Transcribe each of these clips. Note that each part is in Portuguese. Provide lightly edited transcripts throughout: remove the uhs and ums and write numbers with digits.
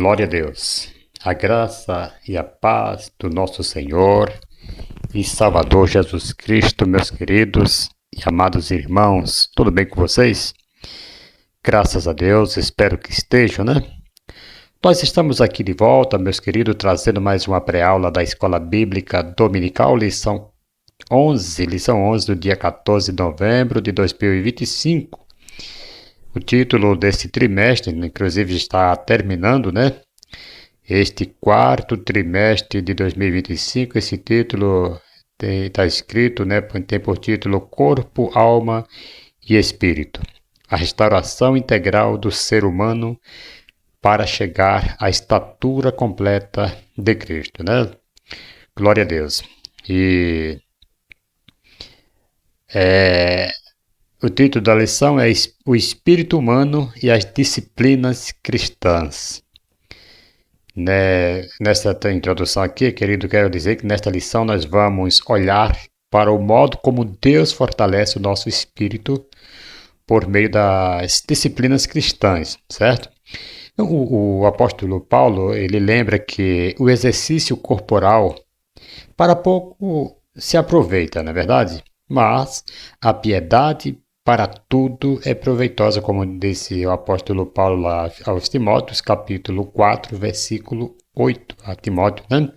Glória a Deus. A graça e a paz do nosso Senhor e Salvador Jesus Cristo, meus queridos e amados irmãos, tudo bem com vocês? Graças a Deus, espero que estejam, né? Nós estamos aqui de volta, meus queridos, trazendo mais uma pré-aula da Escola Bíblica Dominical, lição 11 do dia 14 de novembro de 2025. O título desse trimestre, inclusive, está terminando, né? Este quarto trimestre de 2025, esse título está escrito, né? Tem por título Corpo, Alma e Espírito. A restauração integral do ser humano para chegar à estatura completa de Cristo, né? Glória a Deus. E o título da lição é O Espírito Humano e as Disciplinas Cristãs. Nessa introdução aqui, querido, quero dizer que nesta lição nós vamos olhar para o modo como Deus fortalece o nosso espírito por meio das disciplinas cristãs, certo? O apóstolo Paulo, ele lembra que o exercício corporal para pouco se aproveita, não é verdade? Mas a piedade para tudo é proveitosa, como disse o apóstolo Paulo lá aos Timóteos, capítulo 4, versículo 8, a Timóteo, né?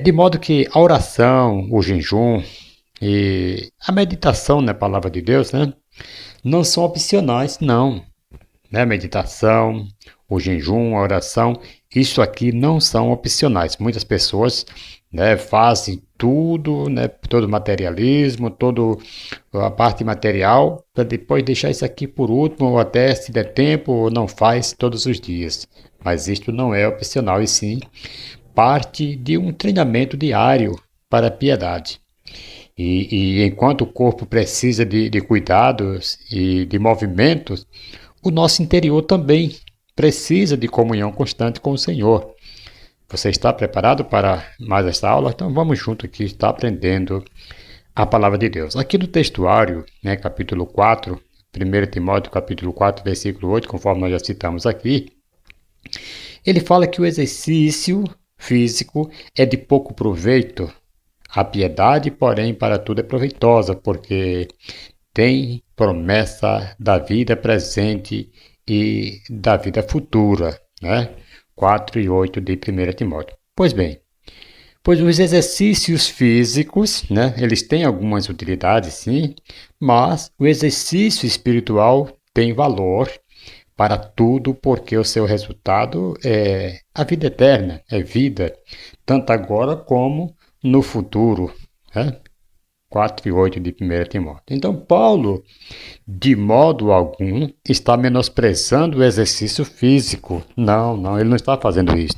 De modo que a oração, o jejum e a meditação na palavra de Deus, né? Não são opcionais, não. Né? Meditação, o jejum, a oração, isso aqui não são opcionais. Muitas pessoas, né, fazem tudo, né, todo o materialismo, toda a parte material, para depois deixar isso aqui por último, ou até se der tempo, não faz todos os dias. Mas isto não é opcional, e sim parte de um treinamento diário para a piedade. E enquanto o corpo precisa de cuidados e de movimentos, o nosso interior também precisa de comunhão constante com o Senhor. Você está preparado para mais esta aula? Então vamos junto aqui, estar aprendendo a palavra de Deus. Aqui no textuário, né, capítulo 4, 1 Timóteo capítulo 4, versículo 8, conforme nós já citamos aqui, ele fala que o exercício físico é de pouco proveito. A piedade, porém, para tudo é proveitosa, porque tem promessa da vida presente e da vida futura, né? 4 e 8 de 1 Timóteo. Pois bem, os exercícios físicos, né, eles têm algumas utilidades, sim, mas o exercício espiritual tem valor para tudo, porque o seu resultado é a vida eterna, é vida, tanto agora como no futuro, né? 4 e 8 de 1 Timóteo. Então, Paulo, de modo algum, está menosprezando o exercício físico. Não, ele não está fazendo isso.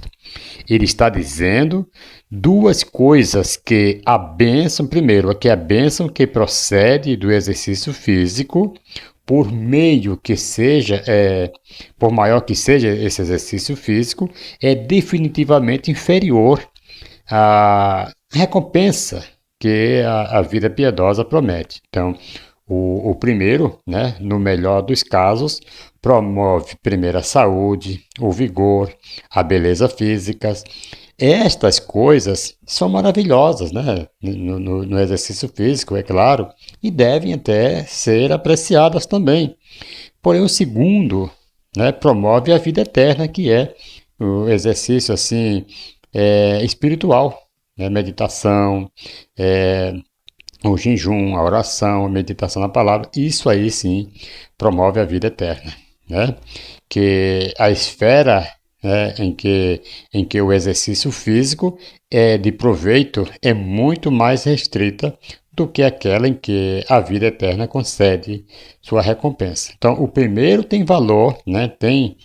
Ele está dizendo duas coisas, que a bênção, primeiro, que a bênção que procede do exercício físico, por meio que seja, por maior que seja esse exercício físico, é definitivamente inferior à recompensa que a vida piedosa promete. Então, o primeiro, né, no melhor dos casos, promove primeiro a saúde, o vigor, a beleza física. Estas coisas são maravilhosas, né, no exercício físico, é claro, e devem até ser apreciadas também. Porém, o segundo, né, promove a vida eterna, que é o exercício assim, espiritual. Meditação, o jejum, a oração, a meditação na palavra, isso aí sim promove a vida eterna, né? Que a esfera, né, em que o exercício físico é de proveito é muito mais restrita do que aquela em que a vida eterna concede sua recompensa. Então, o primeiro tem valor, né? Tem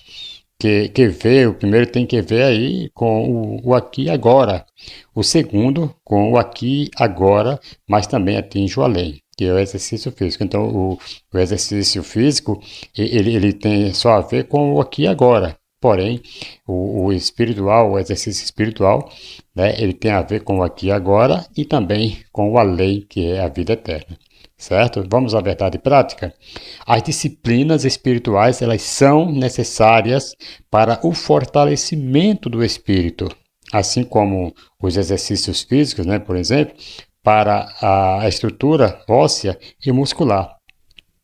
que ver, o primeiro tem que ver aí com o aqui e agora. O segundo com o aqui e agora, mas também atinge o além, que é o exercício físico. Então, o exercício físico, ele tem só a ver com o aqui e agora. porém, o espiritual, o exercício espiritual, né, ele tem a ver com o aqui e agora e também com o além, que é a vida eterna. Certo? Vamos à verdade prática? As disciplinas espirituais, elas são necessárias para o fortalecimento do espírito, assim como os exercícios físicos, né, por exemplo, para a estrutura óssea e muscular.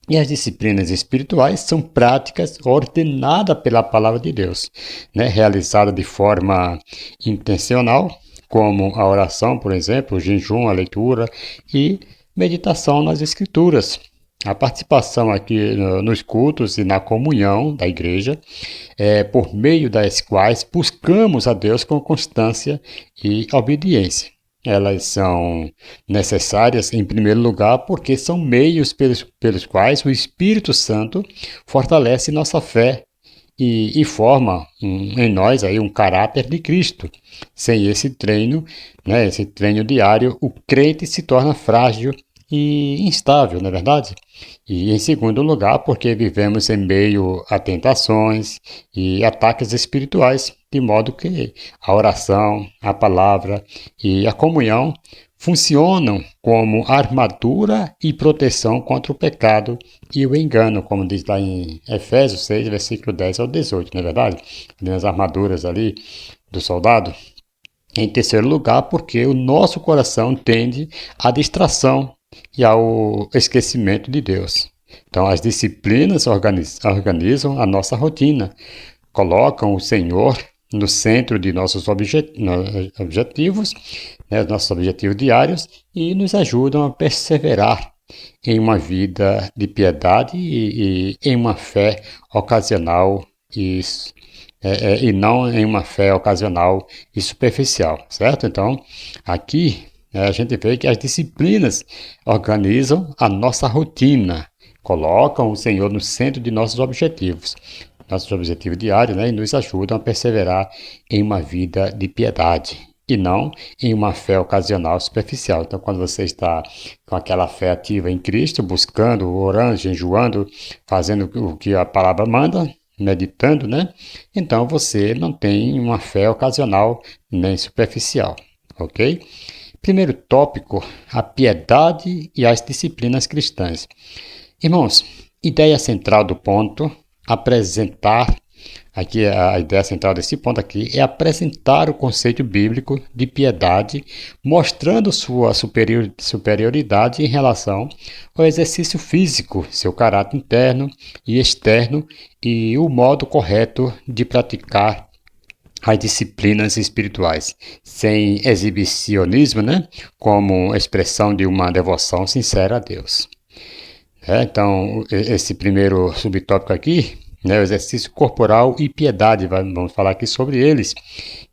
E as disciplinas espirituais são práticas ordenadas pela palavra de Deus, né, realizadas de forma intencional, como a oração, por exemplo, o jejum, a leitura e meditação nas Escrituras. A participação aqui nos cultos e na comunhão da igreja, por meio das quais buscamos a Deus com constância e obediência. Elas são necessárias, em primeiro lugar, porque são meios pelos quais o Espírito Santo fortalece nossa fé e forma em nós aí um caráter de Cristo. Sem esse treino, né, esse treino diário, o crente se torna frágil e instável, não é verdade? E em segundo lugar, porque vivemos em meio a tentações e ataques espirituais, de modo que a oração, a palavra e a comunhão funcionam como armadura e proteção contra o pecado e o engano, como diz lá em Efésios 6, versículo 10 ao 18, não é verdade? Nas armaduras ali do soldado. Em terceiro lugar, porque o nosso coração tende à distração e ao esquecimento de Deus. Então, as disciplinas organizam a nossa rotina, colocam o Senhor no centro de nossos objetivos, né, nossos objetivos diários, e nos ajudam a perseverar em uma vida de piedade e em uma fé ocasional e não em uma fé ocasional e superficial, certo? Então, aqui a gente vê que as disciplinas organizam a nossa rotina, colocam o Senhor no centro de nossos objetivos diários, né, e nos ajudam a perseverar em uma vida de piedade e não em uma fé ocasional superficial. Então, quando você está com aquela fé ativa em Cristo, buscando, orando, jejuando, fazendo o que a palavra manda, meditando, né? Então você não tem uma fé ocasional nem superficial, ok? Primeiro tópico, a piedade e as disciplinas cristãs. Irmãos, ideia central do ponto, apresentar, aqui a ideia central desse ponto aqui é apresentar o conceito bíblico de piedade, mostrando sua superioridade em relação ao exercício físico, seu caráter interno e externo e o modo correto de praticar as disciplinas espirituais, sem exibicionismo, né, como expressão de uma devoção sincera a Deus. Então, esse primeiro subtópico aqui, né, o exercício corporal e piedade, vamos falar aqui sobre eles.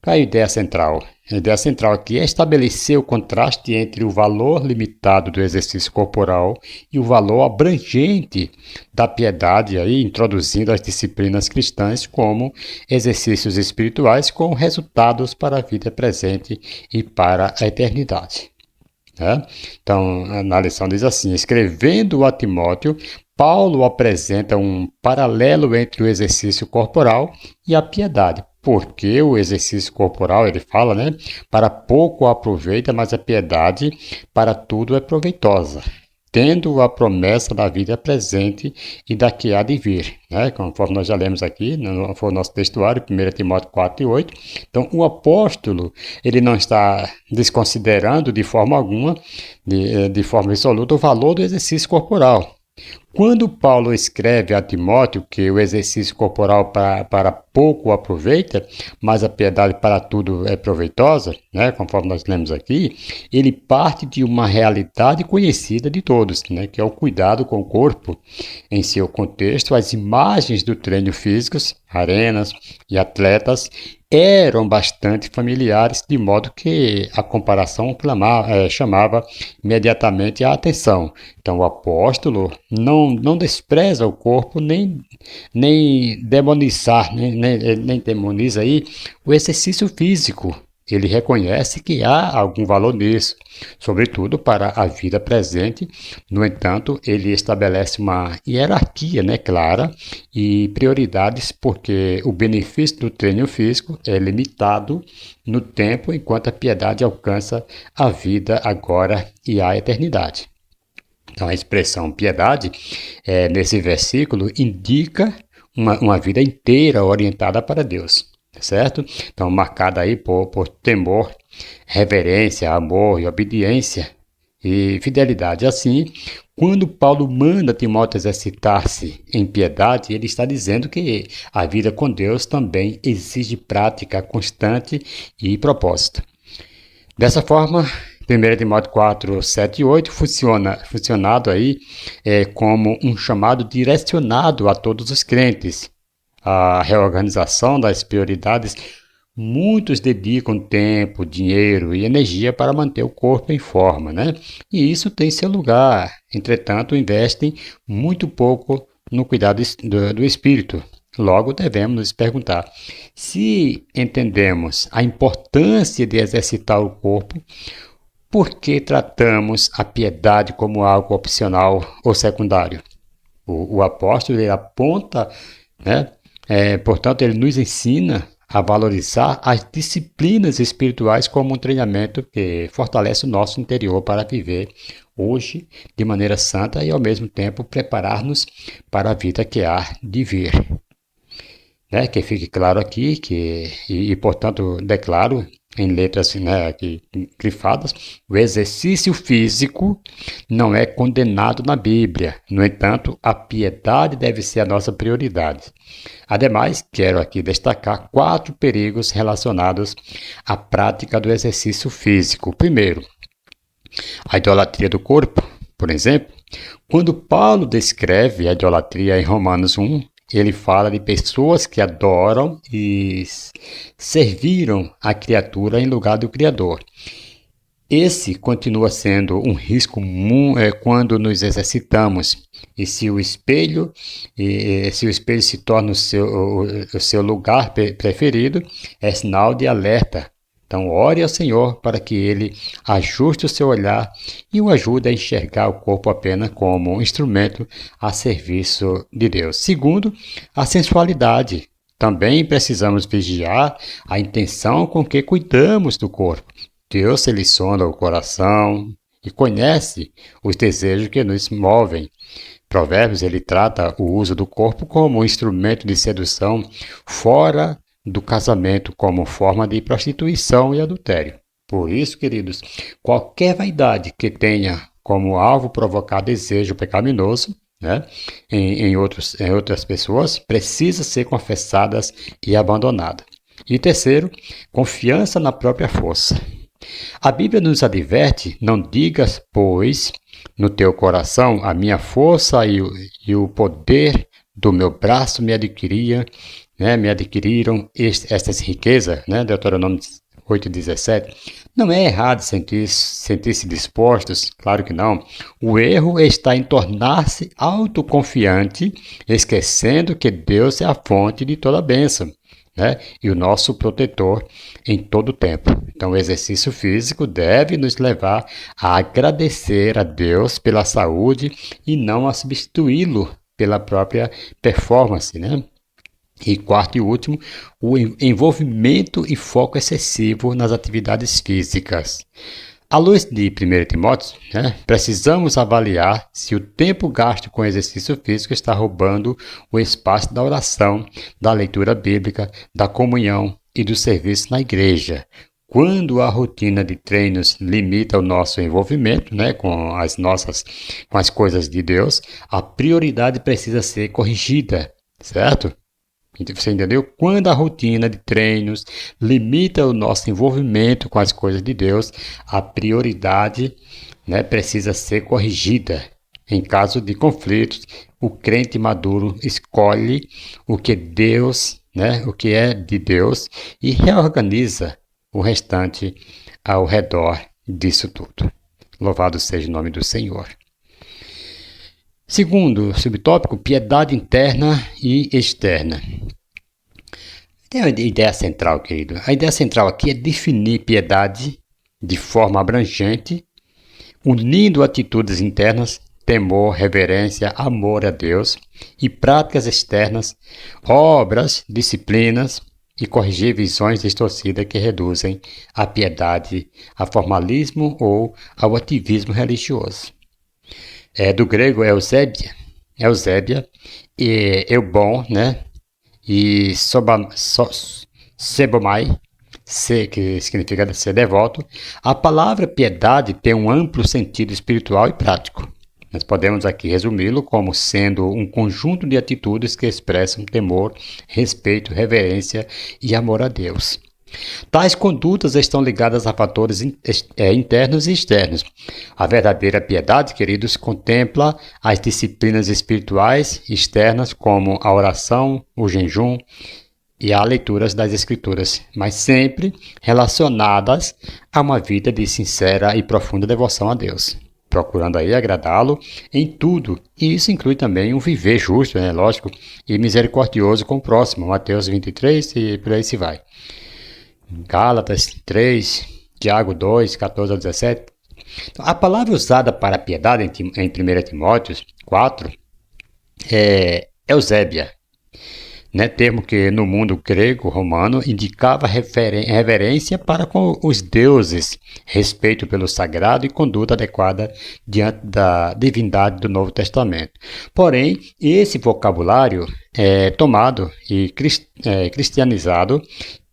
Qual é a ideia central? A ideia central aqui é estabelecer o contraste entre o valor limitado do exercício corporal e o valor abrangente da piedade, aí, introduzindo as disciplinas cristãs como exercícios espirituais com resultados para a vida presente e para a eternidade. Então, na lição diz assim: escrevendo a Timóteo, Paulo apresenta um paralelo entre o exercício corporal e a piedade. Porque o exercício corporal, ele fala, né, para pouco aproveita, mas a piedade para tudo é proveitosa, tendo a promessa da vida presente e da que há de vir, né? Conforme nós já lemos aqui, foi o nosso textuário, 1 Timóteo 4 e 8. Então, o apóstolo, ele não está desconsiderando de forma alguma, de forma absoluta, o valor do exercício corporal. Quando Paulo escreve a Timóteo que o exercício corporal para pouco aproveita, mas a piedade para tudo é proveitosa, né, conforme nós lemos aqui, ele parte de uma realidade conhecida de todos, né, que é o cuidado com o corpo. Em seu contexto, as imagens do treino físico, arenas e atletas eram bastante familiares, de modo que a comparação chamava imediatamente a atenção. Então, o apóstolo não despreza o corpo, nem demonizar, nem demoniza aí o exercício físico. ele reconhece que há algum valor nisso, sobretudo para a vida presente. No entanto, ele estabelece uma hierarquia, né, clara e prioridades, porque o benefício do treino físico é limitado no tempo, enquanto a piedade alcança a vida agora e a eternidade. Então, a expressão piedade, nesse versículo, indica uma vida inteira orientada para Deus, certo? Então, marcada aí por temor, reverência, amor e obediência e fidelidade. Assim, quando Paulo manda Timóteo exercitar-se em piedade, ele está dizendo que a vida com Deus também exige prática constante e propósito. Dessa forma, 1 Timóteo 4, 7 e 8 funcionado aí como um chamado direcionado a todos os crentes. A reorganização das prioridades, muitos dedicam tempo, dinheiro e energia para manter o corpo em forma, né? E isso tem seu lugar. Entretanto, investem muito pouco no cuidado do espírito. Logo, devemos nos perguntar: se entendemos a importância de exercitar o corpo, por que tratamos a piedade como algo opcional ou secundário? O apóstolo ele aponta, né? Portanto, ele nos ensina a valorizar as disciplinas espirituais como um treinamento que fortalece o nosso interior para viver hoje de maneira santa e, ao mesmo tempo, preparar-nos para a vida que há de vir. Né? Que fique claro aqui e portanto, declaro em letras, né, aqui grifadas, o exercício físico não é condenado na Bíblia. No entanto, a piedade deve ser a nossa prioridade. Ademais, quero aqui destacar 4 perigos relacionados à prática do exercício físico. Primeiro, a idolatria do corpo, por exemplo. Quando Paulo descreve a idolatria em Romanos 1, ele fala de pessoas que adoram e serviram a criatura em lugar do Criador. Esse continua sendo um risco quando nos exercitamos. E se o espelho se torna o seu lugar preferido, é sinal de alerta. Então, ore ao Senhor para que Ele ajuste o seu olhar e o ajude a enxergar o corpo apenas como um instrumento a serviço de Deus. Segundo, a sensualidade. Também precisamos vigiar a intenção com que cuidamos do corpo. Deus seleciona o coração e conhece os desejos que nos movem. Provérbios, ele trata o uso do corpo como um instrumento de sedução fora do casamento, como forma de prostituição e adultério. Por isso, queridos, qualquer vaidade que tenha como alvo provocar desejo pecaminoso, né, em outras pessoas, precisa ser confessadas e abandonada. E terceiro, confiança na própria força. A Bíblia nos adverte: não digas, pois, no teu coração, a minha força e o poder do meu braço me adquiriram estas riquezas, né? Deuteronômio 8,17. Não é errado sentir-se dispostos, claro que não. O erro está em tornar-se autoconfiante, esquecendo que Deus é a fonte de toda bênção, né? E o nosso protetor em todo o tempo. Então, o exercício físico deve nos levar a agradecer a Deus pela saúde e não a substituí-lo pela própria performance, né? E quarto e último, o envolvimento e foco excessivo nas atividades físicas. À luz de 1 Timóteo, né, precisamos avaliar se o tempo gasto com exercício físico está roubando o espaço da oração, da leitura bíblica, da comunhão e do serviço na igreja. Quando a rotina de treinos limita o nosso envolvimento, né, com as coisas de Deus, a prioridade precisa ser corrigida, certo? Você entendeu? Quando a rotina de treinos limita o nosso envolvimento com as coisas de Deus, a prioridade, né, precisa ser corrigida. Em caso de conflitos, o crente maduro escolhe o que o que é de Deus e reorganiza o restante ao redor disso tudo. Louvado seja o nome do Senhor. Segundo subtópico, piedade interna e externa. Tem uma ideia central, querido. A ideia central aqui é definir piedade de forma abrangente, unindo atitudes internas, temor, reverência, amor a Deus e práticas externas, obras, disciplinas e corrigir visões distorcidas que reduzem a piedade a formalismo ou ao ativismo religioso. Do grego Eusébia e eubon, né? E sebomai, que significa ser devoto. A palavra piedade tem um amplo sentido espiritual e prático. Nós podemos aqui resumi-lo como sendo um conjunto de atitudes que expressam temor, respeito, reverência e amor a Deus. Tais condutas estão ligadas a fatores internos e externos. A verdadeira piedade, queridos, contempla as disciplinas espirituais externas como a oração, o jejum e as leituras das Escrituras, mas sempre relacionadas a uma vida de sincera e profunda devoção a Deus, procurando aí agradá-lo em tudo. E isso inclui também um viver justo, lógico, e misericordioso com o próximo. Mateus 23 e por aí se vai. Gálatas 3, Tiago 2, 14 a 17. Então, a palavra usada para piedade em 1 Timóteo 4 é Eusébia, termo que no mundo grego-romano indicava reverência para com os deuses, respeito pelo sagrado e conduta adequada diante da divindade do Novo Testamento. Porém, esse vocabulário é tomado e cristianizado.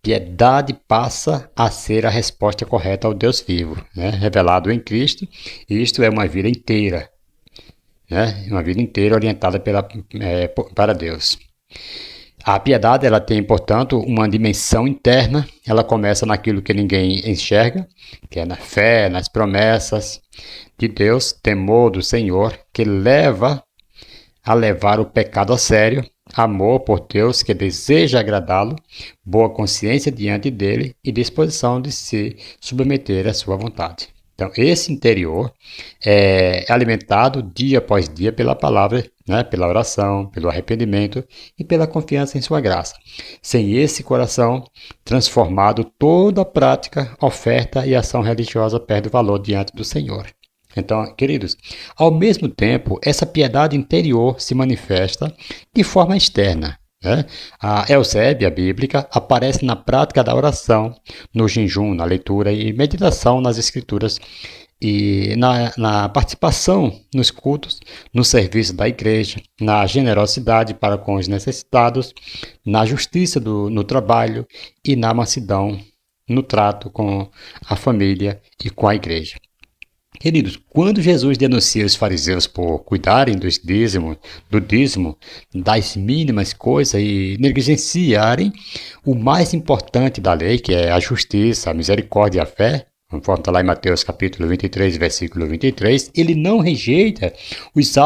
Piedade passa a ser a resposta correta ao Deus vivo, revelado em Cristo, e isto é uma vida inteira, uma vida inteira orientada para Deus. A piedade ela tem, portanto, uma dimensão interna, ela começa naquilo que ninguém enxerga, que é na fé, nas promessas de Deus, temor do Senhor, que leva a levar o pecado a sério, amor por Deus que deseja agradá-lo, boa consciência diante dele e disposição de se submeter à sua vontade. Então, esse interior é alimentado dia após dia pela palavra, pela oração, pelo arrependimento e pela confiança em sua graça. Sem esse coração transformado, toda prática, oferta e ação religiosa perde o valor diante do Senhor. Então, queridos, ao mesmo tempo, essa piedade interior se manifesta de forma externa. A Eusébia bíblica aparece na prática da oração, no jejum, na leitura e meditação nas Escrituras e na participação nos cultos, no serviço da igreja, na generosidade para com os necessitados, na justiça no trabalho e na mansidão no trato com a família e com a igreja. Queridos, quando Jesus denuncia os fariseus por cuidarem do dízimo, das mínimas coisas e negligenciarem o mais importante da lei, que é a justiça, a misericórdia e a fé, conforme está lá em Mateus capítulo 23, versículo 23, ele não rejeita os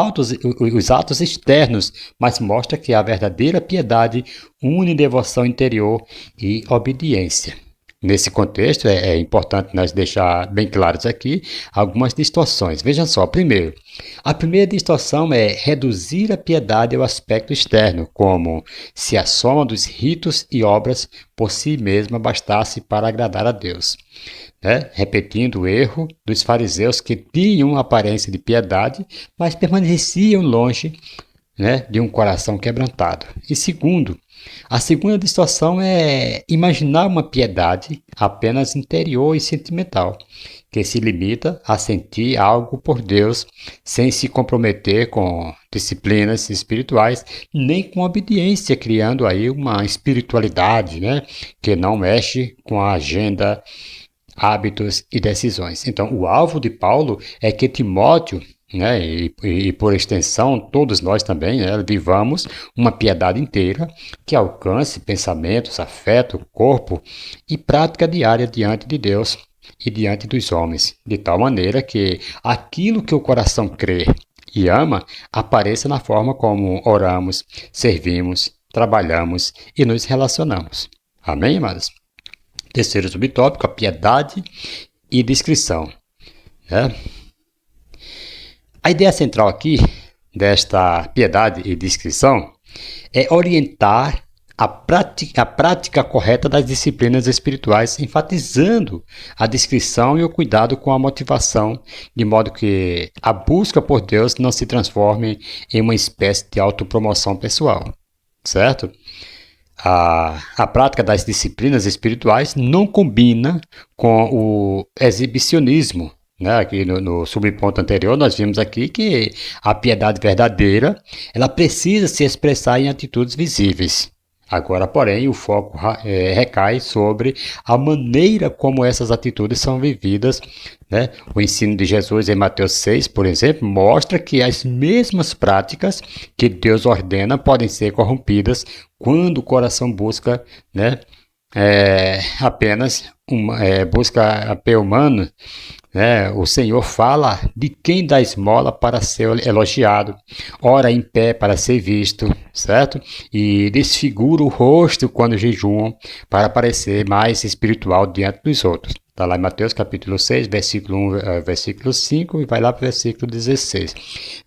atos externos, mas mostra que a verdadeira piedade une devoção interior e obediência. Nesse contexto, é importante nós deixar bem claros aqui algumas distorções. Vejam só, primeiro, a primeira distorção é reduzir a piedade ao aspecto externo, como se a soma dos ritos e obras por si mesma bastasse para agradar a Deus. Repetindo o erro dos fariseus que tinham aparência de piedade, mas permaneciam longe de um coração quebrantado. E segundo, a segunda distorção é imaginar uma piedade apenas interior e sentimental, que se limita a sentir algo por Deus sem se comprometer com disciplinas espirituais, nem com obediência, criando aí uma espiritualidade que não mexe com a agenda, hábitos e decisões. Então, o alvo de Paulo é que Timóteo, e por extensão todos nós também, vivamos uma piedade inteira que alcance pensamentos, afeto, corpo e prática diária diante de Deus e diante dos homens, de tal maneira que aquilo que o coração crê e ama apareça na forma como oramos, servimos, trabalhamos e nos relacionamos. Amém, amados? Terceiro subtópico, a piedade e discrição. A ideia central aqui desta piedade e discrição é orientar a prática correta das disciplinas espirituais, enfatizando a discrição e o cuidado com a motivação, de modo que a busca por Deus não se transforme em uma espécie de autopromoção pessoal, certo? A prática das disciplinas espirituais não combina com o exibicionismo, né? Aqui no subponto anterior nós vimos aqui que a piedade verdadeira ela precisa se expressar em atitudes visíveis. Agora, porém, o foco recai sobre a maneira como essas atitudes são vividas, né? O ensino de Jesus em Mateus 6, por exemplo, mostra que as mesmas práticas que Deus ordena podem ser corrompidas quando o coração busca, né, apenas busca a humano. O Senhor fala de quem dá esmola para ser elogiado, ora em pé para ser visto, certo? E desfigura o rosto quando jejuam para parecer mais espiritual diante dos outros. Está lá em Mateus capítulo 6, versículo 1, versículo 5 e vai lá para o versículo 16.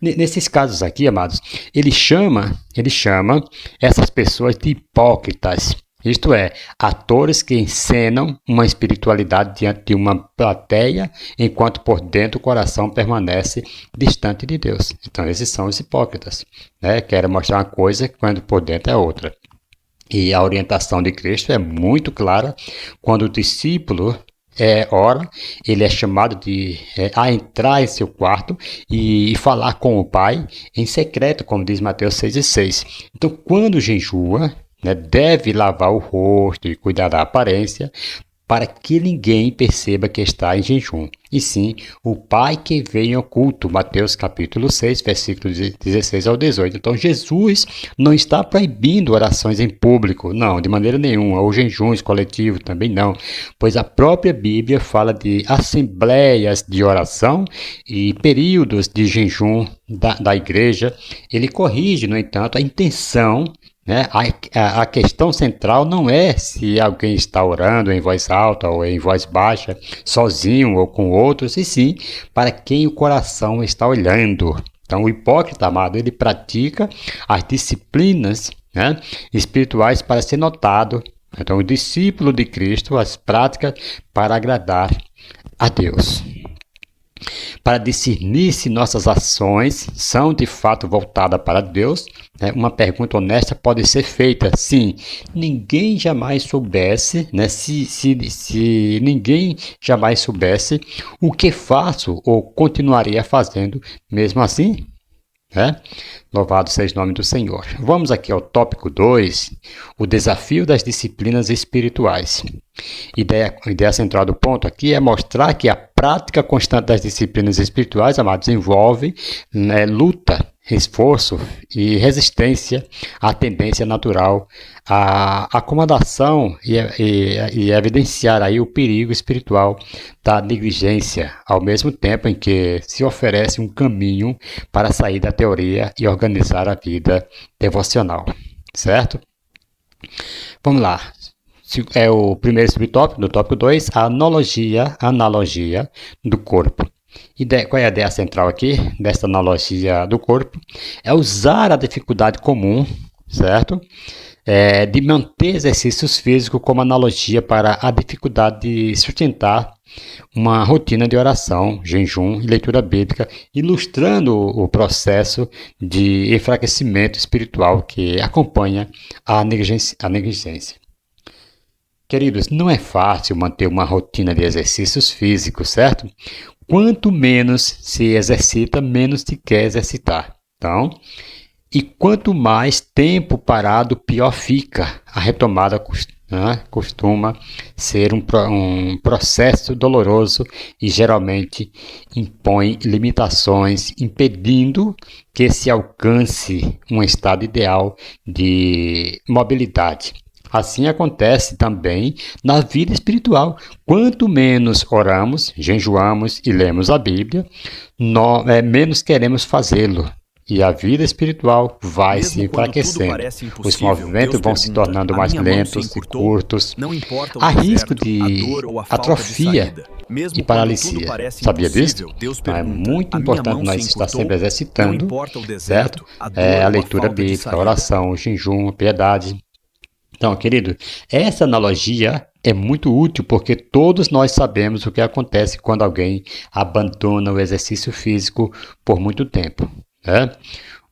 Nesses casos aqui, amados, ele chama essas pessoas de hipócritas. Isto é, atores que encenam uma espiritualidade diante de uma plateia, enquanto por dentro o coração permanece distante de Deus. Então, esses são os hipócritas, né? Querem mostrar uma coisa quando por dentro é outra. E a orientação de Cristo é muito clara quando o discípulo ora, ele é chamado a entrar em seu quarto e falar com o Pai em secreto, como diz Mateus 6,6. Então, quando jejua, deve lavar o rosto e cuidar da aparência para que ninguém perceba que está em jejum. E sim, o Pai que vê em oculto, Mateus capítulo 6, versículos 16 ao 18. Então, Jesus não está proibindo orações em público, não, de maneira nenhuma, ou jejuns coletivos também não, pois a própria Bíblia fala de assembleias de oração e períodos de jejum da igreja. Ele corrige, no entanto, a intenção. A questão central não é se alguém está orando em voz alta ou em voz baixa, sozinho ou com outros, e sim para quem o coração está olhando. Então, o hipócrita, amado, ele pratica as disciplinas, espirituais para ser notado. Então, o discípulo de Cristo, as práticas para agradar a Deus. Para discernir se nossas ações são de fato voltadas para Deus, uma pergunta honesta pode ser feita. Sim, ninguém jamais soubesse, se ninguém jamais soubesse o que faço ou continuaria fazendo mesmo assim. Louvado seja o nome do Senhor. Vamos aqui ao tópico 2, o desafio das disciplinas espirituais. Ideia central do ponto aqui é mostrar que a prática constante das disciplinas espirituais, amados, envolve luta, esforço e resistência à tendência natural, à acomodação e evidenciar aí o perigo espiritual da negligência, ao mesmo tempo em que se oferece um caminho para sair da teoria e organizar a vida devocional, certo? Vamos lá. É o primeiro subtópico, do tópico 2, a analogia do corpo. Qual é a ideia central aqui dessa analogia do corpo? É usar a dificuldade comum, certo? De manter exercícios físicos como analogia para a dificuldade de sustentar uma rotina de oração, jejum e leitura bíblica, ilustrando o processo de enfraquecimento espiritual que acompanha a negligência. Queridos, não é fácil manter uma rotina de exercícios físicos, certo? Quanto menos se exercita, menos se quer exercitar. Então, e quanto mais tempo parado, pior fica. A retomada costuma ser um processo doloroso e geralmente impõe limitações, impedindo que se alcance um estado ideal de mobilidade. Assim acontece também na vida espiritual. Quanto menos oramos, jejuamos e lemos a Bíblia, menos queremos fazê-lo. E a vida espiritual vai se enfraquecendo. Os movimentos vão se tornando mais lentos e curtos. Há risco de atrofia e paralisia. Sabia disso? Então, é muito importante nós estar sempre exercitando, certo? A leitura bíblica, a oração, o jejum, a piedade. Então, querido, essa analogia é muito útil porque todos nós sabemos o que acontece quando alguém abandona o exercício físico por muito tempo, né?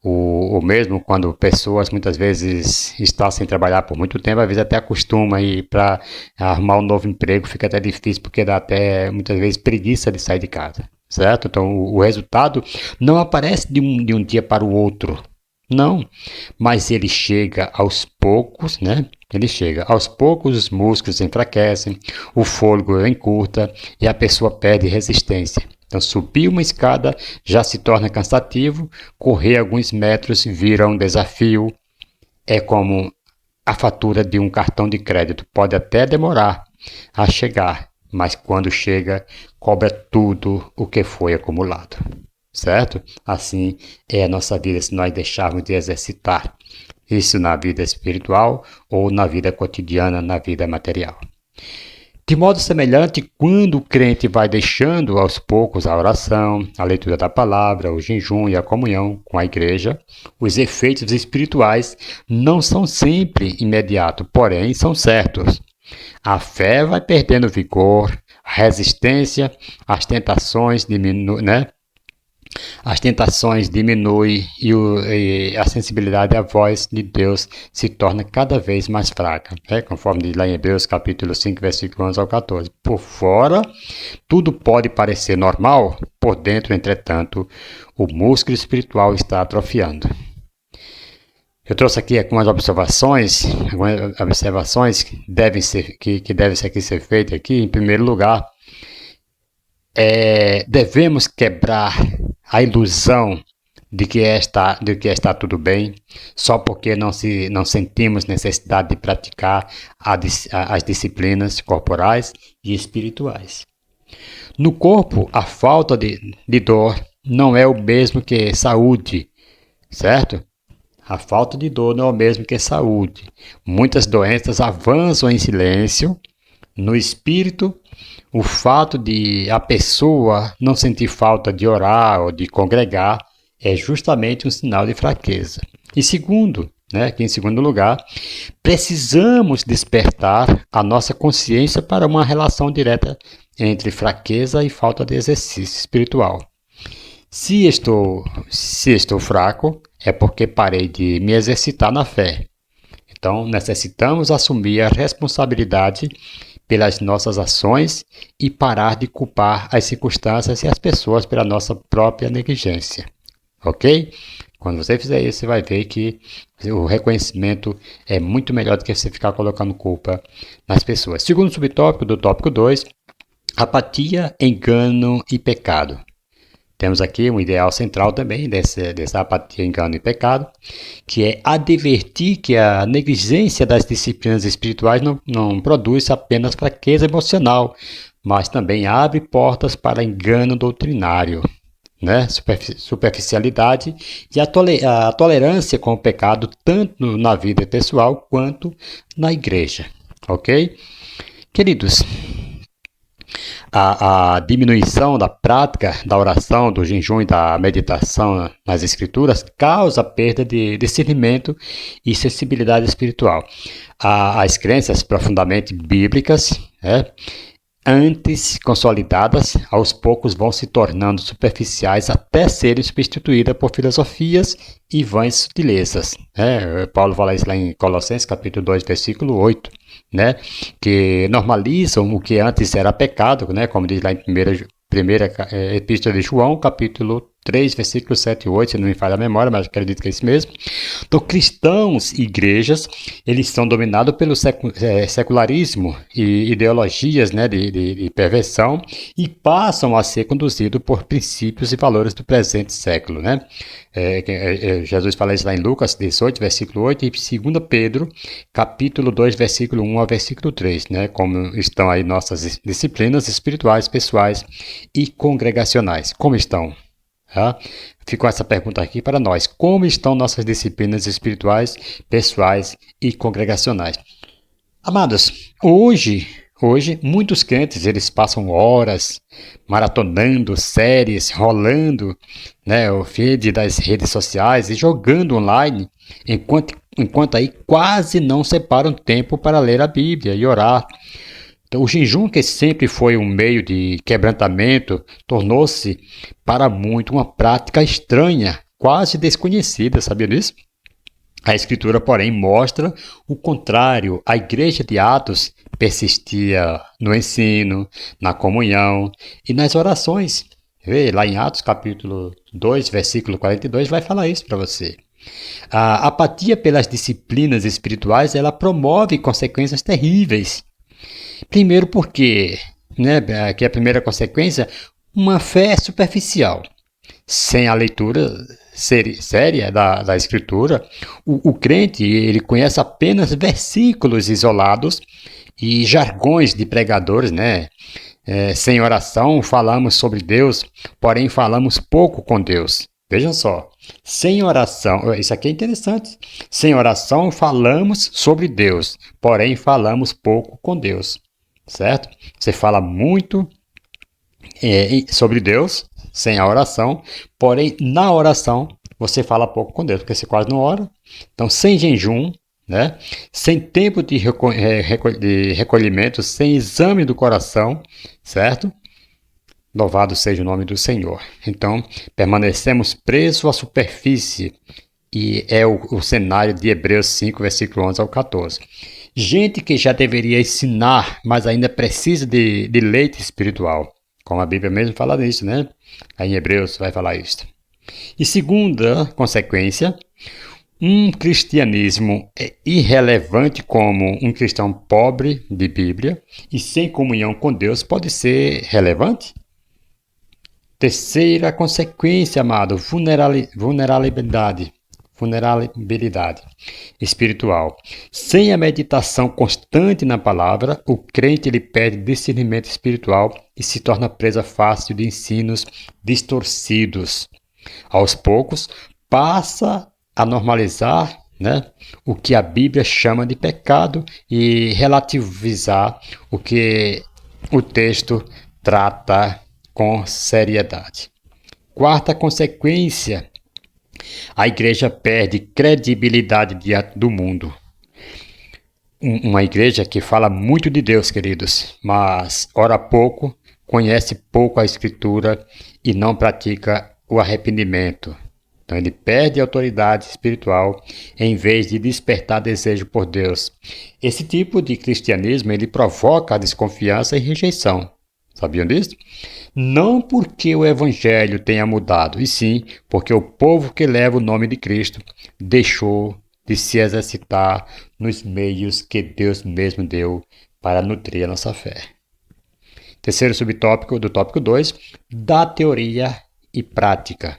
O mesmo quando pessoas muitas vezes estão sem trabalhar por muito tempo, às vezes até acostuma e para arrumar um novo emprego fica até difícil porque dá até muitas vezes preguiça de sair de casa, certo? Então o resultado não aparece de um dia para o outro, não, mas ele chega aos poucos, né? Ele chega aos poucos, os músculos enfraquecem, o fôlego encurta e a pessoa perde resistência. Então, subir uma escada já se torna cansativo, correr alguns metros vira um desafio. É como a fatura de um cartão de crédito. Pode até demorar a chegar, mas quando chega, cobra tudo o que foi acumulado. Certo? Assim é a nossa vida se nós deixarmos de exercitar isso na vida espiritual ou na vida cotidiana, na vida material. De modo semelhante, quando o crente vai deixando aos poucos a oração, a leitura da palavra, o jejum e a comunhão com a igreja, os efeitos espirituais não são sempre imediatos, porém são certos. A fé vai perdendo vigor, a resistência, as tentações diminuem, né? As tentações diminuem e a sensibilidade à voz de Deus se torna cada vez mais fraca, né? Conforme diz lá em Hebreus capítulo 5, versículo 11 ao 14. Por fora, tudo pode parecer normal, por dentro, entretanto, o músculo espiritual está atrofiando. Eu trouxe aqui algumas observações que devem ser feitas aqui. Em primeiro lugar, devemos quebrar a ilusão de que está tudo bem, só porque não sentimos necessidade de praticar as disciplinas corporais e espirituais. No corpo, a falta de dor não é o mesmo que saúde, certo? A falta de dor não é o mesmo que saúde. Muitas doenças avançam em silêncio. No espírito, o fato de a pessoa não sentir falta de orar ou de congregar é justamente um sinal de fraqueza. E segundo, aqui em segundo lugar, precisamos despertar a nossa consciência para uma relação direta entre fraqueza e falta de exercício espiritual. Se estou fraco, é porque parei de me exercitar na fé. Então, necessitamos assumir a responsabilidade pelas nossas ações e parar de culpar as circunstâncias e as pessoas pela nossa própria negligência. Ok? Quando você fizer isso, você vai ver que o reconhecimento é muito melhor do que você ficar colocando culpa nas pessoas. Segundo subtópico do tópico 2, apatia, engano e pecado. Temos aqui um ideal central também dessa apatia, engano e pecado, que é advertir que a negligência das disciplinas espirituais não produz apenas fraqueza emocional, mas também abre portas para engano doutrinário, superficialidade e a tolerância com o pecado, tanto na vida pessoal quanto na igreja. Ok? Queridos, a diminuição da prática da oração, do jejum e da meditação nas escrituras causa perda de discernimento e sensibilidade espiritual. As crenças profundamente bíblicas, antes consolidadas, aos poucos vão se tornando superficiais até serem substituídas por filosofias e vãs sutilezas. Paulo fala isso lá em Colossenses capítulo 2, versículo 8. Que normalizam o que antes era pecado, como diz lá em primeira Epístola de João, capítulo 3, versículos 7 e 8, se não me falha a memória, mas acredito que é isso mesmo. Então, cristãos e igrejas, eles são dominados pelo secularismo e ideologias de perversão e passam a ser conduzidos por princípios e valores do presente século. Jesus fala isso lá em Lucas 18, versículo 8, e 2 Pedro, capítulo 2, versículo 1 ao versículo 3, como estão aí nossas disciplinas espirituais, pessoais e congregacionais. Como estão? Ficou essa pergunta aqui para nós. Como estão nossas disciplinas espirituais, pessoais e congregacionais? Amados, hoje muitos crentes eles passam horas maratonando séries, rolando o feed das redes sociais e jogando online, enquanto enquanto aí quase não separam tempo para ler a Bíblia e orar. Então, o jejum, que sempre foi um meio de quebrantamento, tornou-se para muito uma prática estranha, quase desconhecida, sabia disso? A Escritura, porém, mostra o contrário. A igreja de Atos persistia no ensino, na comunhão e nas orações. Vê, lá em Atos, capítulo 2, versículo 42, vai falar isso para você. A apatia pelas disciplinas espirituais, ela promove consequências terríveis. Primeiro porque, que é a primeira consequência, uma fé superficial. Sem a leitura séria da Escritura, o crente ele conhece apenas versículos isolados e jargões de pregadores, né? Sem oração falamos sobre Deus, porém falamos pouco com Deus. Vejam só, sem oração, isso aqui é interessante. Sem oração falamos sobre Deus, porém falamos pouco com Deus, certo? Você fala muito sobre Deus sem a oração, porém na oração você fala pouco com Deus, porque você quase não ora. Então, sem jejum, né? Sem tempo de recolhimento, sem exame do coração, certo? Louvado seja o nome do Senhor. Então, permanecemos presos à superfície e é o cenário de Hebreus 5, versículo 11 ao 14. Gente que já deveria ensinar, mas ainda precisa de leite espiritual. Como a Bíblia mesmo fala nisso, né? Aí em Hebreus vai falar isso. E segunda consequência, um cristianismo irrelevante como um cristão pobre de Bíblia e sem comunhão com Deus pode ser relevante? Terceira consequência, amado, vulnerabilidade espiritual. Sem a meditação constante na palavra, o crente ele perde discernimento espiritual e se torna presa fácil de ensinos distorcidos. Aos poucos, passa a normalizar, o que a Bíblia chama de pecado e relativizar o que o texto trata com seriedade. Quarta consequência, a igreja perde credibilidade diante do mundo. Uma igreja que fala muito de Deus, queridos, mas ora pouco, conhece pouco a Escritura e não pratica o arrependimento. Então ele perde a autoridade espiritual em vez de despertar desejo por Deus. Esse tipo de cristianismo ele provoca a desconfiança e rejeição. Sabiam disso? Não porque o evangelho tenha mudado, e sim porque o povo que leva o nome de Cristo deixou de se exercitar nos meios que Deus mesmo deu para nutrir a nossa fé. Terceiro subtópico do tópico 2, da teoria e prática.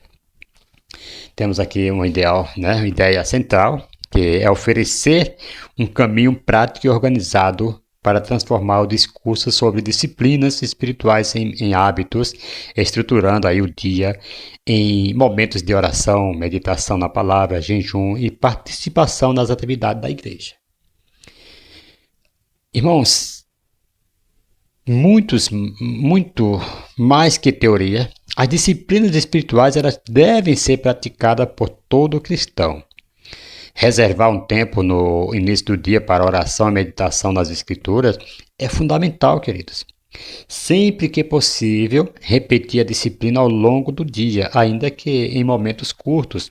Temos aqui uma ideia central, que é oferecer um caminho prático e organizado para transformar o discurso sobre disciplinas espirituais em hábitos, estruturando aí o dia em momentos de oração, meditação na palavra, jejum e participação nas atividades da igreja. Irmãos, muito mais que teoria, as disciplinas espirituais elas devem ser praticadas por todo cristão. Reservar um tempo no início do dia para oração e meditação nas Escrituras é fundamental, queridos. Sempre que possível, repetir a disciplina ao longo do dia, ainda que em momentos curtos.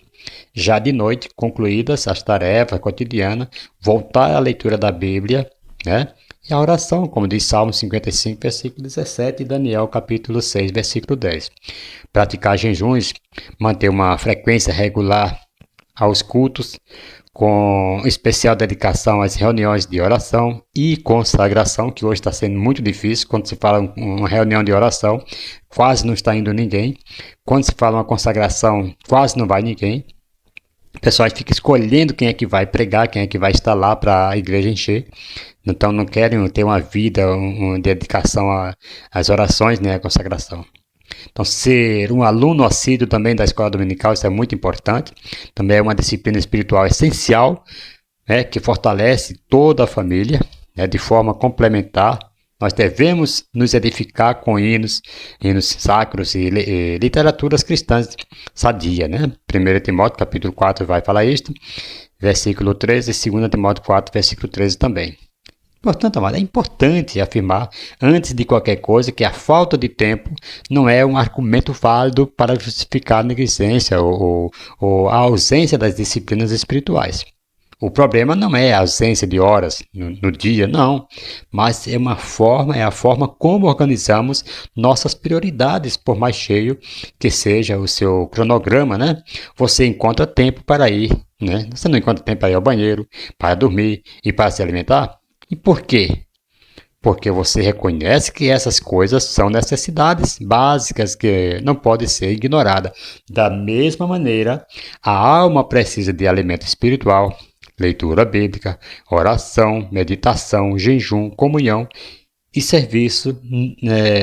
Já de noite, concluídas as tarefas cotidianas, voltar à leitura da Bíblia, e a oração, como diz Salmo 55, versículo 17 e Daniel, capítulo 6, versículo 10. Praticar jejuns, manter uma frequência regular aos cultos, com especial dedicação às reuniões de oração e consagração, que hoje está sendo muito difícil. Quando se fala uma reunião de oração, quase não está indo ninguém. Quando se fala uma consagração, quase não vai ninguém. O pessoal fica escolhendo quem é que vai pregar, quem é que vai estar lá para a igreja encher. Então não querem ter uma vida, uma dedicação às orações, à consagração. Então, ser um aluno assíduo também da escola dominical, isso é muito importante. Também é uma disciplina espiritual essencial, que fortalece toda a família, de forma complementar, Nós devemos nos edificar com hinos sacros e literaturas cristãs sadia, né? 1 Timóteo capítulo 4 vai falar isto, versículo 13, e 2 Timóteo 4, versículo 13 também. Portanto, amado, é importante afirmar, antes de qualquer coisa, que a falta de tempo não é um argumento válido para justificar a negligência ou a ausência das disciplinas espirituais. O problema não é a ausência de horas no dia, não, mas é a forma como organizamos nossas prioridades, por mais cheio que seja o seu cronograma, né? Você encontra tempo para ir, né? Você não encontra tempo para ir ao banheiro, para dormir e para se alimentar? E por quê? Porque você reconhece que essas coisas são necessidades básicas que não podem ser ignoradas. Da mesma maneira, a alma precisa de alimento espiritual, leitura bíblica, oração, meditação, jejum, comunhão e serviço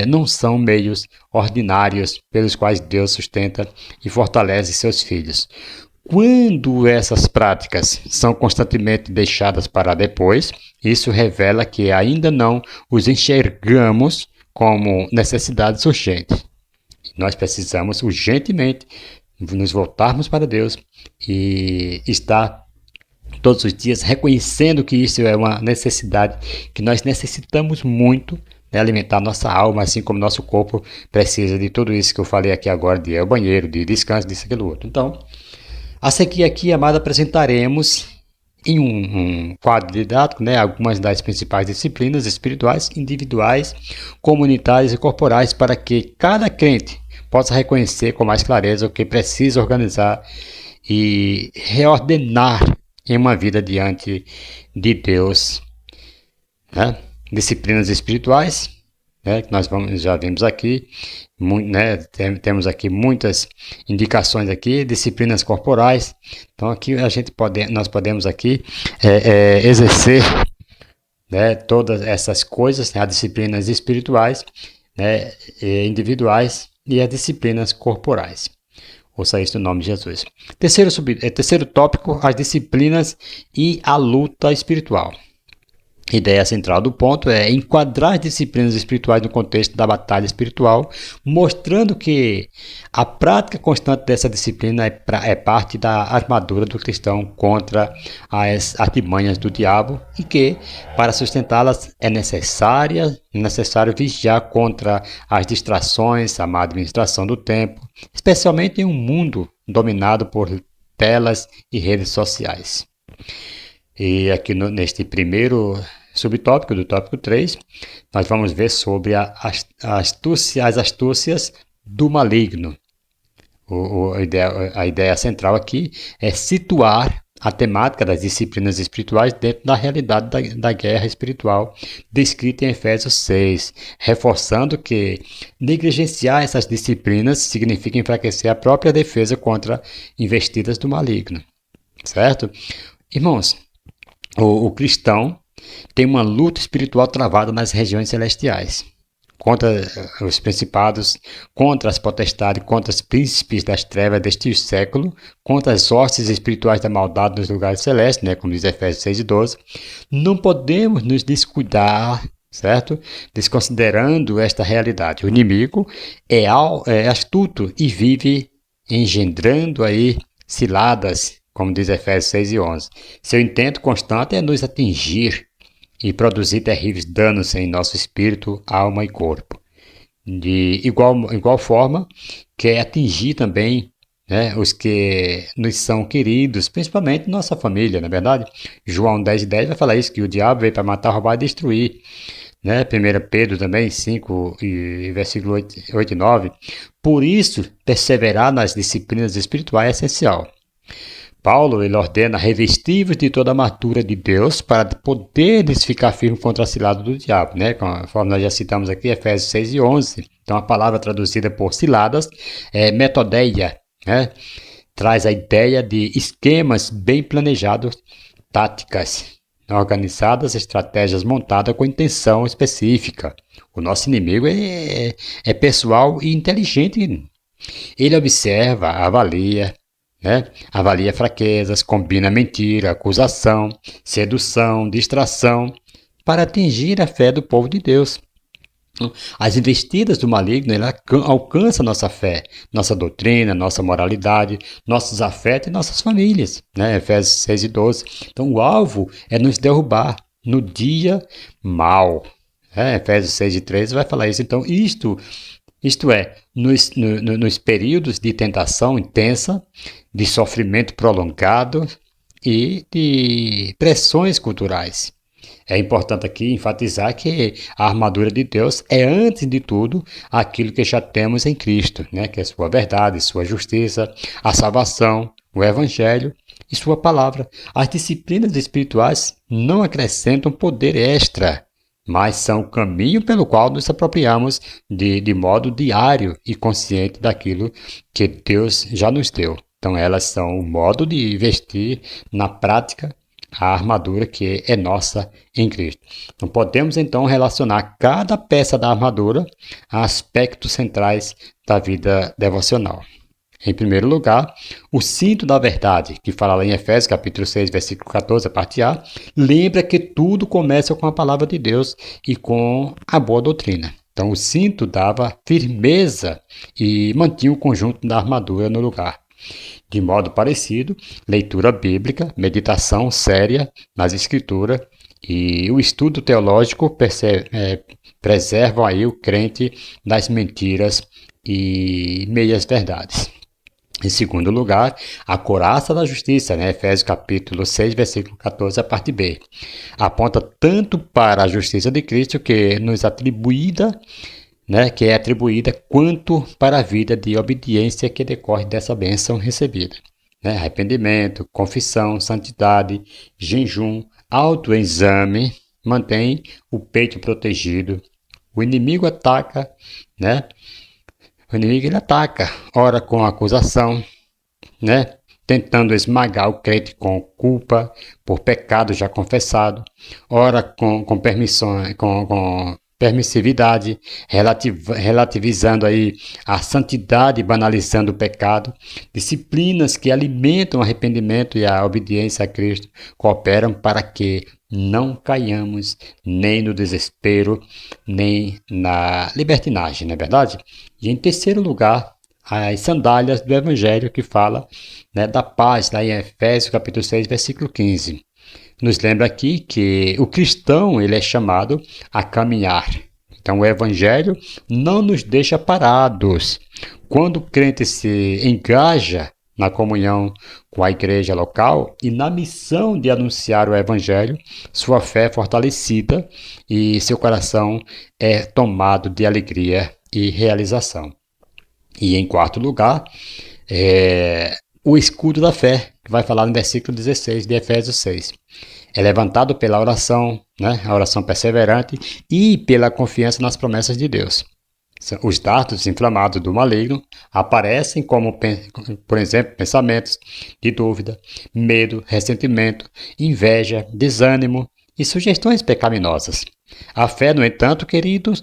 não são meios ordinários pelos quais Deus sustenta e fortalece seus filhos. Quando essas práticas são constantemente deixadas para depois, isso revela que ainda não os enxergamos como necessidades urgentes. Nós precisamos urgentemente nos voltarmos para Deus e estar todos os dias reconhecendo que isso é uma necessidade, que nós necessitamos muito, né, alimentar nossa alma, assim como nosso corpo precisa de tudo isso que eu falei aqui agora, de ir ao banheiro, de descanso, disso, aquilo outro. Então, a seguir aqui, amado, apresentaremos em um quadro didático, né, algumas das principais disciplinas espirituais, individuais, comunitárias e corporais, para que cada crente possa reconhecer com mais clareza o que precisa organizar e reordenar em uma vida diante de Deus, né? Disciplinas espirituais, né, que já vimos aqui, né, temos aqui muitas indicações aqui, disciplinas corporais. Então aqui nós podemos aqui exercer, né, todas essas coisas, né, as disciplinas espirituais, né, individuais e as disciplinas corporais. Ouça isso no nome de Jesus. Terceiro tópico, as disciplinas e a luta espiritual. A ideia central do ponto é enquadrar as disciplinas espirituais no contexto da batalha espiritual, mostrando que a prática constante dessa disciplina é parte da armadura do cristão contra as artimanhas do diabo e que, para sustentá-las, é necessário vigiar contra as distrações, a má administração do tempo, especialmente em um mundo dominado por telas e redes sociais. E aqui neste primeiro subtópico, do tópico 3, nós vamos ver sobre as astúcias do maligno. A ideia central aqui é situar a temática das disciplinas espirituais dentro da realidade da guerra espiritual descrita em Efésios 6, reforçando que negligenciar essas disciplinas significa enfraquecer a própria defesa contra investidas do maligno. Certo? Irmãos, o cristão tem uma luta espiritual travada nas regiões celestiais, contra os principados, contra as potestades, contra os príncipes das trevas deste século, contra as hostes espirituais da maldade nos lugares celestes, né, como diz Efésios 6 e 12. Não podemos nos descuidar, certo? Desconsiderando esta realidade. O inimigo é astuto e vive engendrando aí ciladas, como diz Efésios 6 e 11. Seu intento constante é nos atingir e produzir terríveis danos em nosso espírito, alma e corpo. De igual forma, quer atingir também, né, os que nos são queridos, principalmente nossa família, na verdade. João 10:10 vai falar isso, que o diabo veio para matar, roubar e destruir. Né? 1 Pedro também, 5, versículo 8 e 9. Por isso, perseverar nas disciplinas espirituais é essencial. Paulo ele ordena revestir-vos de toda a armadura de Deus para poderes ficar firme contra a cilada do diabo, né? Conforme nós já citamos aqui, Efésios 6 e 11. Então, a palavra traduzida por ciladas é metodeia, né? Traz a ideia de esquemas bem planejados, táticas organizadas, estratégias montadas com intenção específica. O nosso inimigo é pessoal e inteligente. Ele observa, avalia, né? Avalia fraquezas, combina mentira, acusação, sedução, distração, para atingir a fé do povo de Deus. As investidas do maligno ele alcançam nossa fé, nossa doutrina, nossa moralidade, nossos afetos e nossas famílias. Né? Efésios 6 e 12. Então o alvo é nos derrubar no dia mau. Efésios 6 e 13 vai falar isso. Então isto é, nos períodos de tentação intensa, de sofrimento prolongado e de pressões culturais. É importante aqui enfatizar que a armadura de Deus é, antes de tudo, aquilo que já temos em Cristo, né? Que é sua verdade, sua justiça, a salvação, o Evangelho e sua palavra. As disciplinas espirituais não acrescentam poder extra, mas são o caminho pelo qual nos apropriamos de modo diário e consciente daquilo que Deus já nos deu. Então elas são o modo de vestir na prática a armadura que é nossa em Cristo. Então podemos então relacionar cada peça da armadura a aspectos centrais da vida devocional. Em primeiro lugar, o cinto da verdade, que fala lá em Efésios capítulo 6, versículo 14, a parte A, lembra que tudo começa com a palavra de Deus e com a boa doutrina. Então o cinto dava firmeza e mantinha o conjunto da armadura no lugar. De modo parecido, leitura bíblica, meditação séria nas escrituras e o estudo teológico preservam aí o crente das mentiras e meias verdades. Em segundo lugar, a couraça da justiça, né? Efésios capítulo 6, versículo 14, a parte B. Aponta tanto para a justiça de Cristo que nos atribuída, né, que é atribuída, quanto para a vida de obediência que decorre dessa bênção recebida. Né? Arrependimento, confissão, santidade, jejum, autoexame, mantém o peito protegido. O inimigo ataca, né? O inimigo ele ataca, ora com acusação, né? Tentando esmagar o crente com culpa por pecado já confessado, ora com permissividade, relativizando aí a santidade e banalizando o pecado. Disciplinas que alimentam o arrependimento e a obediência a Cristo cooperam para que não caiamos nem no desespero, nem na libertinagem, não é verdade? E em terceiro lugar, as sandálias do Evangelho que fala, né, da paz, lá em Efésios capítulo 6, versículo 15. Nos lembra aqui que o cristão ele é chamado a caminhar. Então o Evangelho não nos deixa parados. Quando o crente se engaja na comunhão com a igreja local e na missão de anunciar o Evangelho, sua fé é fortalecida e seu coração é tomado de alegria e realização. E em quarto lugar, o escudo da fé, que vai falar no versículo 16 de Efésios 6. É levantado pela oração, né, a oração perseverante e pela confiança nas promessas de Deus. Os dardos inflamados do maligno aparecem como, por exemplo, pensamentos de dúvida, medo, ressentimento, inveja, desânimo e sugestões pecaminosas. A fé, no entanto, queridos,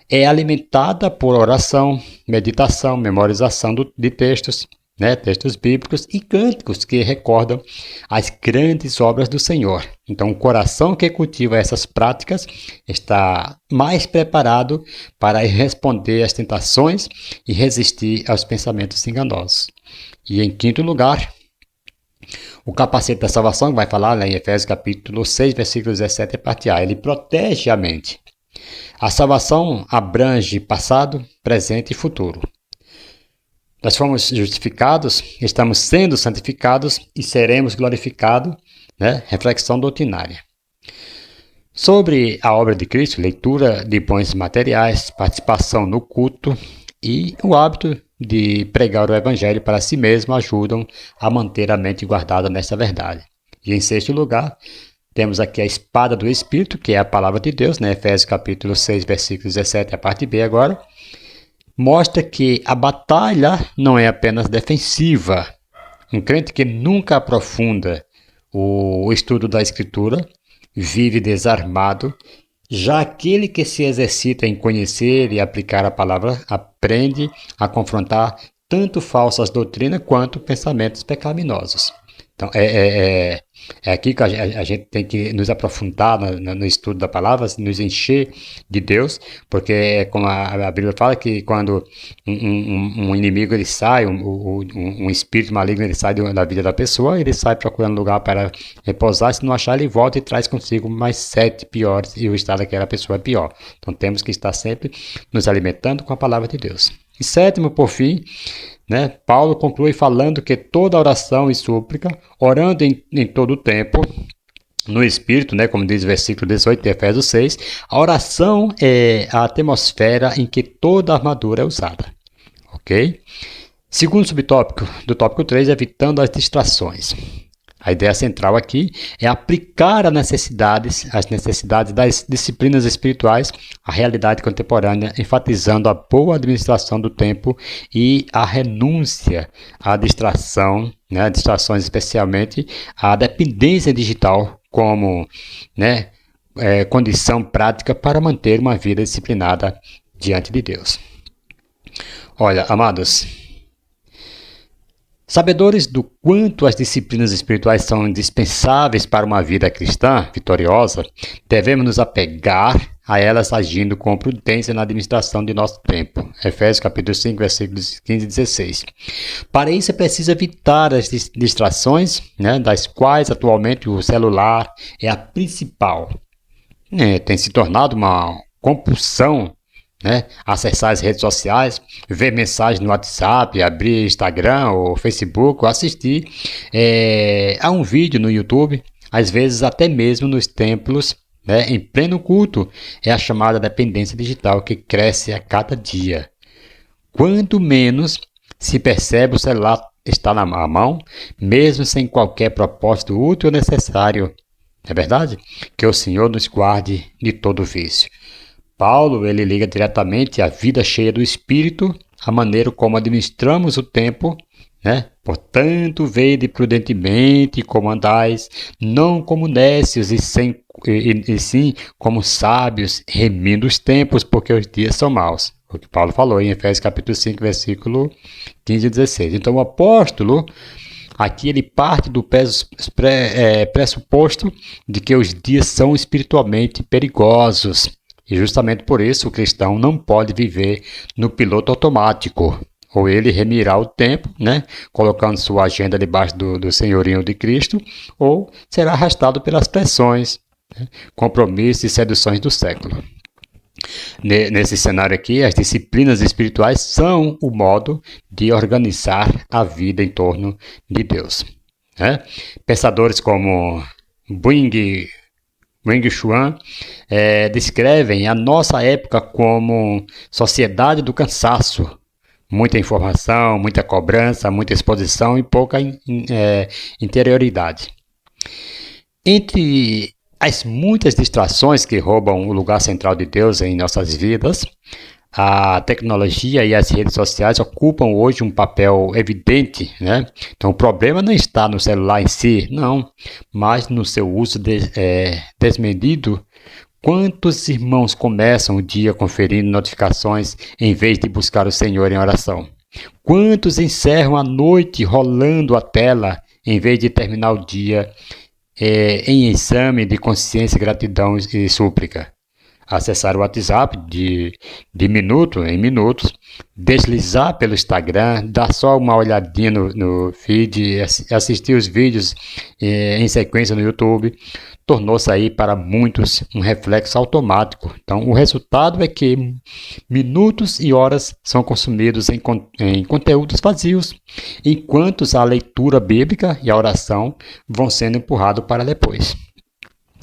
é alimentada por oração, meditação, memorização de textos, né, textos bíblicos e cânticos que recordam as grandes obras do Senhor. Então, o coração que cultiva essas práticas está mais preparado para responder às tentações e resistir aos pensamentos enganosos. E em quinto lugar, o capacete da salvação, vai falar lá em Efésios capítulo 6, versículo 17, parte A. Ele protege a mente. A salvação abrange passado, presente e futuro. Nós fomos justificados, estamos sendo santificados e seremos glorificados, né? Reflexão doutrinária. Sobre a obra de Cristo, leitura de bons materiais, participação no culto e o hábito de pregar o Evangelho para si mesmo ajudam a manter a mente guardada nessa verdade. E em sexto lugar, temos aqui a espada do Espírito, que é a palavra de Deus, né? Efésios capítulo 6, versículo 17, a parte B agora. Mostra que a batalha não é apenas defensiva. Um crente que nunca aprofunda o estudo da Escritura vive desarmado. Já aquele que se exercita em conhecer e aplicar a palavra aprende a confrontar tanto falsas doutrinas quanto pensamentos pecaminosos. Então, é aqui que a gente tem que nos aprofundar no estudo da palavra, nos encher de Deus, porque é como a Bíblia fala que quando um inimigo ele sai, um espírito maligno ele sai da vida da pessoa, ele sai procurando lugar para repousar, se não achar ele volta e traz consigo mais 7 piores e o estado daquela pessoa é pior. Então temos que estar sempre nos alimentando com a palavra de Deus. E sétimo, por fim, né, Paulo conclui falando que toda oração e súplica, orando em todo o tempo, no Espírito, né, como diz o versículo 18 de Efésios 6, a oração é a atmosfera em que toda a armadura é usada. Ok? Segundo subtópico, do tópico 3, evitando as distrações. A ideia central aqui é aplicar as necessidades das disciplinas espirituais à realidade contemporânea, enfatizando a boa administração do tempo e a renúncia à distração, né, distrações especialmente à dependência digital como, né, condição prática para manter uma vida disciplinada diante de Deus. Olha, amados, sabedores do quanto as disciplinas espirituais são indispensáveis para uma vida cristã vitoriosa, devemos nos apegar a elas agindo com prudência na administração de nosso tempo. Efésios capítulo 5, versículos 15 e 16. Para isso é preciso evitar as distrações, né, das quais atualmente o celular é a principal. Tem se tornado uma compulsão, né, acessar as redes sociais, ver mensagens no WhatsApp, abrir Instagram ou Facebook, ou assistir a um vídeo no YouTube, às vezes até mesmo nos templos, né, em pleno culto, é a chamada dependência digital que cresce a cada dia. Quanto menos se percebe o celular está na mão, mesmo sem qualquer propósito útil ou necessário. É verdade? Que o Senhor nos guarde de todo vício. Paulo, ele liga diretamente a vida cheia do Espírito, a maneira como administramos o tempo, né? Portanto, vede prudentemente como andais, não como nécios e sim como sábios, remindo os tempos, porque os dias são maus. O que Paulo falou em Efésios capítulo 5, versículo 15 e 16. Então, o apóstolo, aqui ele parte do pressuposto de que os dias são espiritualmente perigosos. E justamente por isso o cristão não pode viver no piloto automático. Ou ele remirar o tempo, né, colocando sua agenda debaixo do senhorinho de Cristo, ou será arrastado pelas pressões, né, compromissos e seduções do século. Nesse cenário aqui, as disciplinas espirituais são o modo de organizar a vida em torno de Deus. Né? Pensadores como Wang Chuan descrevem a nossa época como sociedade do cansaço. Muita informação, muita cobrança, muita exposição e pouca interioridade. Entre as muitas distrações que roubam o lugar central de Deus em nossas vidas, a tecnologia e as redes sociais ocupam hoje um papel evidente, né? Então o problema não está no celular em si, não, mas no seu uso desmedido. Quantos irmãos começam o dia conferindo notificações em vez de buscar o Senhor em oração? Quantos encerram a noite rolando a tela em vez de terminar o dia em exame de consciência, gratidão e súplica? Acessar o WhatsApp de minuto em minutos, deslizar pelo Instagram, dar só uma olhadinha no feed, assistir os vídeos em sequência no YouTube, tornou-se aí para muitos um reflexo automático. Então, o resultado é que minutos e horas são consumidos em conteúdos vazios, enquanto a leitura bíblica e a oração vão sendo empurrados para depois.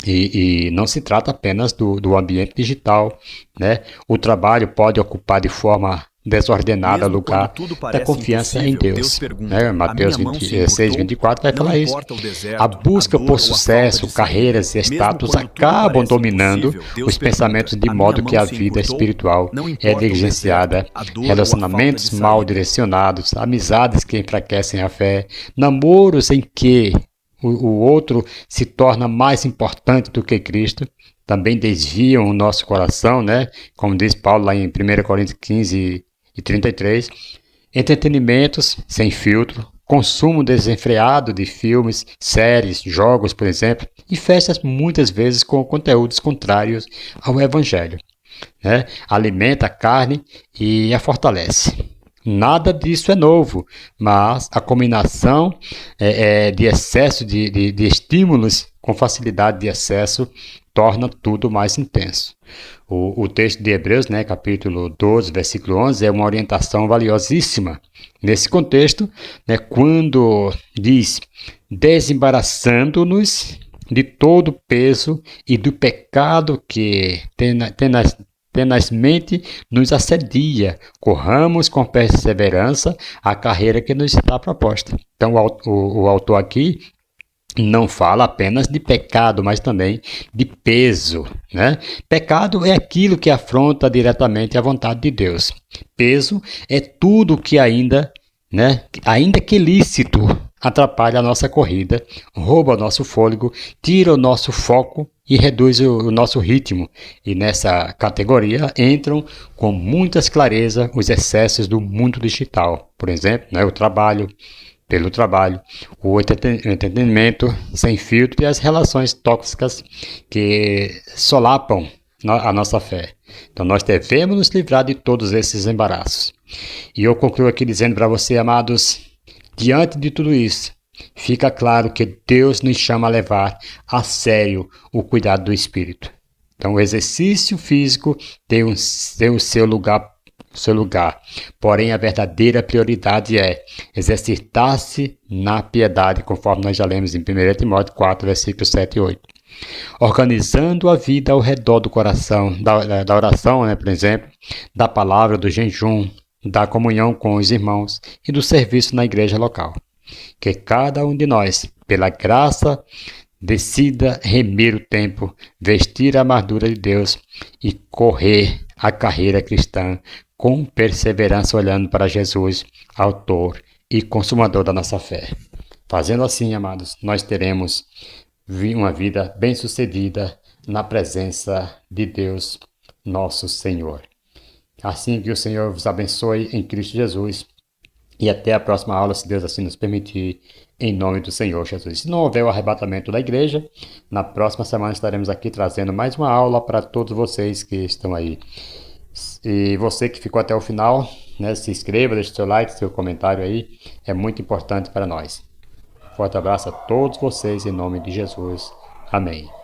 E não se trata apenas do ambiente digital, né? O trabalho pode ocupar de forma desordenada o lugar da confiança em Deus. Mateus 26, 24 vai falar isso. A busca por sucesso, carreiras e status acabam dominando os pensamentos de modo que a vida espiritual é negligenciada, relacionamentos mal direcionados, amizades que enfraquecem a fé, namoros em que o outro se torna mais importante do que Cristo, também desviam o nosso coração, né? Como diz Paulo lá em 1 Coríntios 15 e 33. Entretenimentos sem filtro, consumo desenfreado de filmes, séries, jogos, por exemplo, e festas muitas vezes com conteúdos contrários ao Evangelho, né? Alimenta a carne e a fortalece. Nada disso é novo, mas a combinação de excesso de estímulos com facilidade de acesso torna tudo mais intenso. O texto de Hebreus, né, capítulo 12, versículo 11, é uma orientação valiosíssima nesse contexto, né, quando diz: desembaraçando-nos de todo o peso e do pecado que tenazmente nos assedia, corramos com perseverança a carreira que nos está proposta. Então, o autor aqui não fala apenas de pecado, mas também de peso, né? Pecado é aquilo que afronta diretamente a vontade de Deus. Peso é tudo que ainda que lícito, atrapalha a nossa corrida, rouba o nosso fôlego, tira o nosso foco e reduz o nosso ritmo. E nessa categoria entram com muita clareza os excessos do mundo digital. Por exemplo, né, pelo trabalho, o entretenimento sem filtro e as relações tóxicas que solapam a nossa fé. Então nós devemos nos livrar de todos esses embaraços. E eu concluo aqui dizendo para você, amados, diante de tudo isso, fica claro que Deus nos chama a levar a sério o cuidado do espírito. Então o exercício físico tem o seu lugar, porém a verdadeira prioridade é exercitar-se na piedade, conforme nós já lemos em 1 Timóteo 4, versículos 7 e 8. Organizando a vida ao redor do coração, da oração, né, por exemplo, da palavra, do jejum, da comunhão com os irmãos e do serviço na igreja local. Que cada um de nós, pela graça, decida remir o tempo, vestir a armadura de Deus e correr a carreira cristã com perseverança, olhando para Jesus, autor e consumador da nossa fé. Fazendo assim, amados, nós teremos uma vida bem-sucedida na presença de Deus, nosso Senhor. Assim que o Senhor vos abençoe em Cristo Jesus. E até a próxima aula, se Deus assim nos permitir, em nome do Senhor Jesus. Se não houver o arrebatamento da igreja, na próxima semana estaremos aqui trazendo mais uma aula para todos vocês que estão aí. E você que ficou até o final, né, se inscreva, deixe seu like, seu comentário aí, é muito importante para nós. Forte abraço a todos vocês em nome de Jesus. Amém.